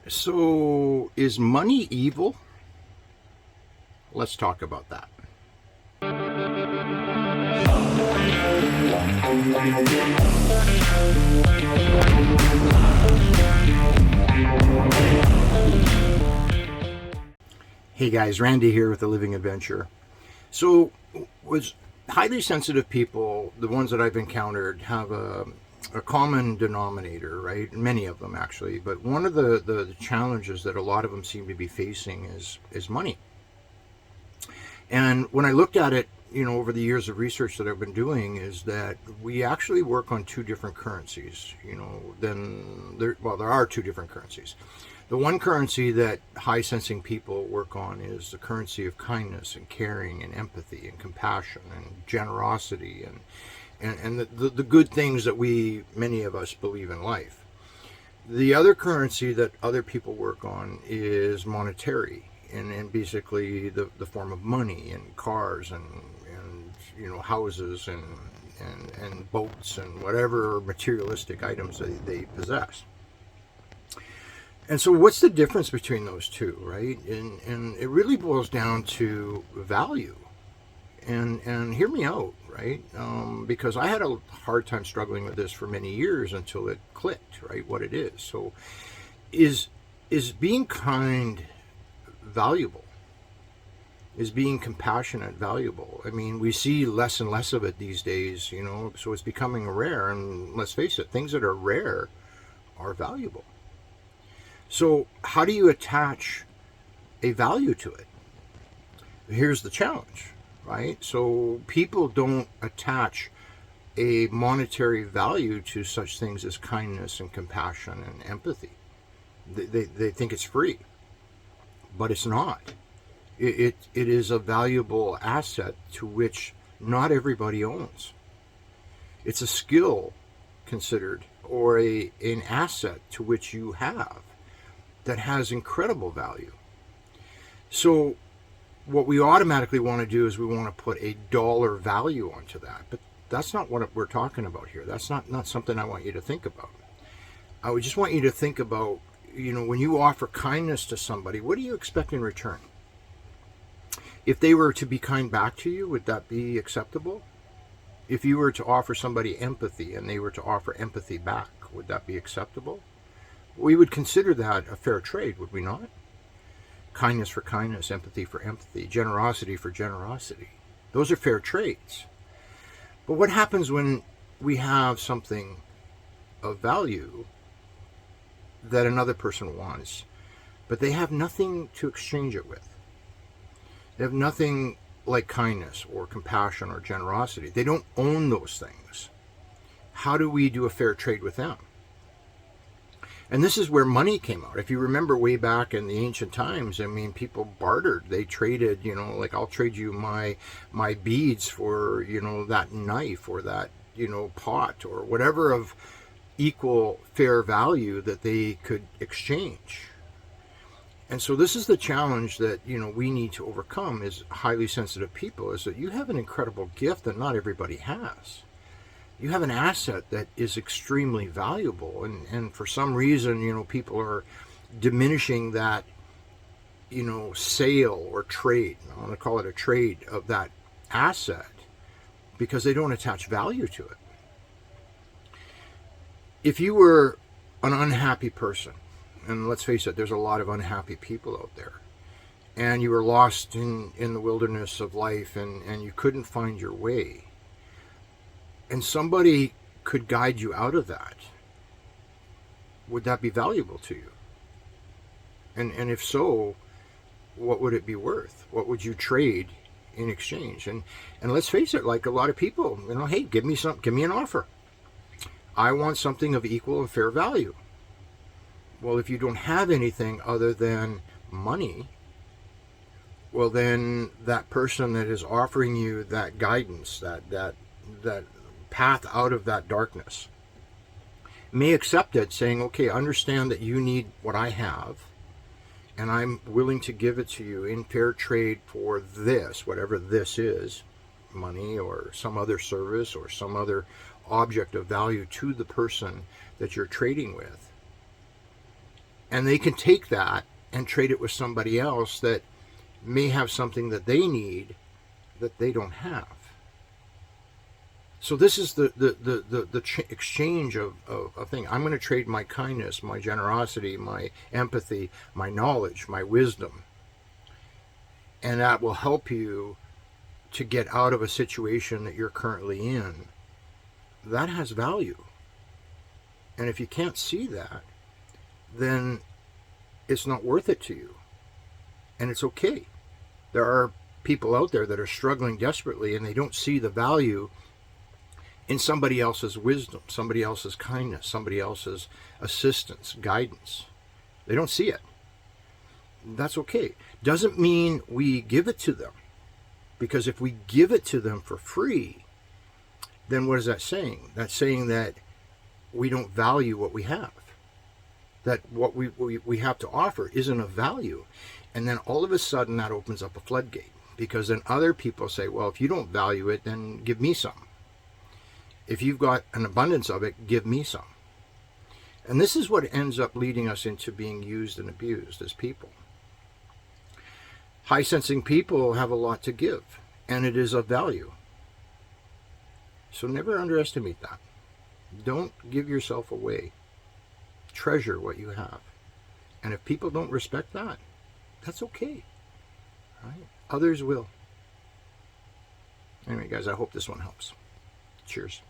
So, is money evil? Let's talk about that. Hey guys, Randy here with The Living Adventure. So, was highly sensitive people, the ones that I've encountered, have a common denominator, right? Many of them actually, but one of the challenges that a lot of them seem to be facing is money. And when I looked at it, over the years of research that I've been doing, is that we actually work on two different currencies. There are two different currencies. The one currency that high sensing people work on is the currency of kindness and caring and empathy and compassion and generosity and the good things that many of us believe in life. The other currency that other people work on is monetary, and basically the form of money and cars and houses and boats and whatever materialistic items they possess. And so what's the difference between those two, right? And it really boils down to value. And hear me out, right? Because I had a hard time struggling with this for many years until it clicked, right? What it is. So is being kind valuable? Is being compassionate valuable? I mean, we see less and less of it these days, so it's becoming rare. And let's face it, things that are rare are valuable. So how do you attach a value to it? Here's the challenge, right? So people don't attach a monetary value to such things as kindness and compassion and empathy. They think it's free, but it's not. It is a valuable asset to which not everybody owns. It's a skill considered, or an asset to which you have that has incredible value. So what we automatically want to do is we want to put a dollar value onto that. But that's not what we're talking about here. That's not something I want you to think about. I would just want you to think about, when you offer kindness to somebody, what do you expect in return? If they were to be kind back to you, would that be acceptable? If you were to offer somebody empathy and they were to offer empathy back, would that be acceptable? We would consider that a fair trade, would we not? Kindness for kindness, empathy for empathy, generosity for generosity. Those are fair trades. But what happens when we have something of value that another person wants, but they have nothing to exchange it with? They have nothing like kindness or compassion or generosity. They don't own those things. How do we do a fair trade with them? And this is where money came out. If you remember way back in the ancient times, I mean, people bartered. They traded, like I'll trade you my beads for, that knife or that, pot or whatever of equal fair value that they could exchange. And so this is the challenge that, we need to overcome as highly sensitive people, is that you have an incredible gift that not everybody has. You have an asset that is extremely valuable, and for some reason, people are diminishing that, sale or trade. I want to call it a trade of that asset because they don't attach value to it. If you were an unhappy person, and let's face it, there's a lot of unhappy people out there, and you were lost in the wilderness of life and you couldn't find your way, and somebody could guide you out of that, would that be valuable to you? And if so, what would it be worth? What would you trade in exchange? And let's face it, like a lot of people, hey, give me an offer. I want something of equal and fair value. Well, if you don't have anything other than money, well, then that person that is offering you that guidance, that path out of that darkness, may accept it, saying, okay, understand that you need what I have, and I'm willing to give it to you in fair trade for this, whatever this is, money or some other service or some other object of value to the person that you're trading with. And they can take that and trade it with somebody else that may have something that they need that they don't have. So this is the exchange of a thing. I'm going to trade my kindness, my generosity, my empathy, my knowledge, my wisdom. And that will help you to get out of a situation that you're currently in. That has value. And if you can't see that, then it's not worth it to you. And it's okay. There are people out there that are struggling desperately and they don't see the value in somebody else's wisdom, somebody else's kindness, somebody else's assistance, guidance. They don't see it. That's okay. Doesn't mean we give it to them. Because if we give it to them for free, then what is that saying? That's saying that we don't value what we have. That what we have to offer isn't of value. And then all of a sudden that opens up a floodgate. Because then other people say, well, if you don't value it, then give me some. If you've got an abundance of it, give me some. And this is what ends up leading us into being used and abused as people. High-sensing people have a lot to give, and it is of value. So never underestimate that. Don't give yourself away. Treasure what you have. And if people don't respect that, that's okay. Right? Others will. Anyway, guys, I hope this one helps. Cheers.